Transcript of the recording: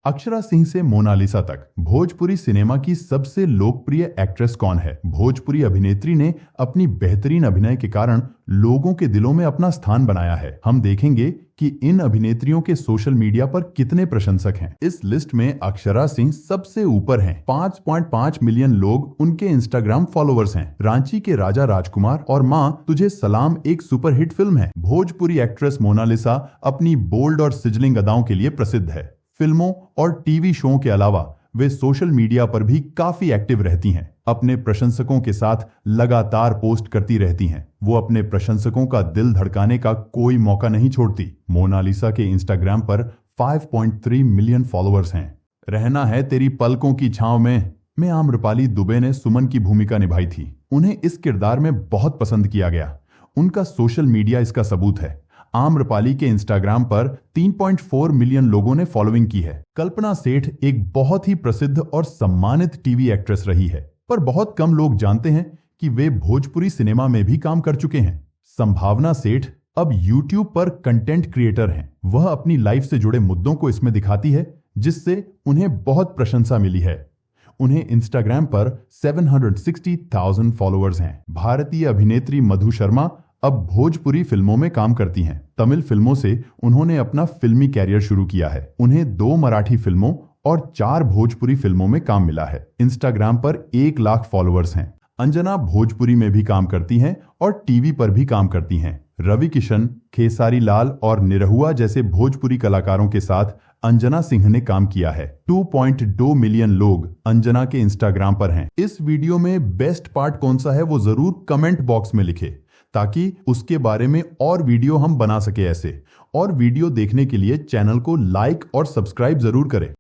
अक्षरा सिंह से मोनालिसा तक भोजपुरी सिनेमा की सबसे लोकप्रिय एक्ट्रेस कौन है? भोजपुरी अभिनेत्री ने अपनी बेहतरीन अभिनय के कारण लोगों के दिलों में अपना स्थान बनाया है। हम देखेंगे कि इन अभिनेत्रियों के सोशल मीडिया पर कितने प्रशंसक हैं। इस लिस्ट में अक्षरा सिंह सबसे ऊपर हैं। 5.5 मिलियन लोग उनके इंस्टाग्राम फॉलोअर्स हैं। रांची के राजा राजकुमार और माँ तुझे सलाम एक सुपरहिट फिल्म है। भोजपुरी एक्ट्रेस मोनालिसा अपनी बोल्ड और सिजलिंग अदाओं के लिए प्रसिद्ध है। फिल्मों और टीवी शो के अलावा वे सोशल मीडिया पर भी काफी एक्टिव रहती हैं। अपने प्रशंसकों के साथ लगातार पोस्ट करती रहती हैं। वो अपने प्रशंसकों का दिल धड़काने का कोई मौका नहीं छोड़ती। मोनालिसा के इंस्टाग्राम पर 5.3 मिलियन फॉलोअर्स हैं। रहना है तेरी पलकों की छांव में आम्रपाली दुबे ने सुमन की भूमिका निभाई थी। उन्हें इस किरदार में बहुत पसंद किया गया। उनका सोशल मीडिया इसका सबूत है। आम्रपाली के इंस्टाग्राम पर 3.4 मिलियन लोगों ने फॉलोइंग की है। कल्पना सेठ एक बहुत ही प्रसिद्ध और सम्मानित टीवी एक्ट्रेस रही है, पर बहुत कम लोग जानते हैं कि वे भोजपुरी सिनेमा में भी काम कर चुके हैं। संभावना सेठ अब YouTube पर कंटेंट क्रिएटर हैं। वह अपनी लाइफ से जुड़े मुद्दों को इसमें दिखाती है, जिससे उन्हें बहुत प्रशंसा मिली है। उन्हें इंस्टाग्राम पर 760,000 फॉलोअर्स हैं। भारतीय अभिनेत्री मधु शर्मा अब भोजपुरी फिल्मों में काम करती हैं। तमिल फिल्मों से उन्होंने अपना फिल्मी कैरियर शुरू किया है। उन्हें 2 मराठी फिल्मों और 4 भोजपुरी फिल्मों में काम मिला है। इंस्टाग्राम पर 1 लाख फॉलोअर्स हैं। अंजना भोजपुरी में भी काम करती हैं और टीवी पर भी काम करती हैं। रवि किशन, खेसारी लाल और निरहुआ जैसे भोजपुरी कलाकारों के साथ अंजना सिंह ने काम किया है। 2.2 मिलियन लोग अंजना के इंस्टाग्राम पर हैं। इस वीडियो में बेस्ट पार्ट कौन सा है वो जरूर कमेंट बॉक्स में लिखे, ताकि उसके बारे में और वीडियो हम बना सके। ऐसे और वीडियो देखने के लिए चैनल को लाइक और सब्सक्राइब जरूर करें।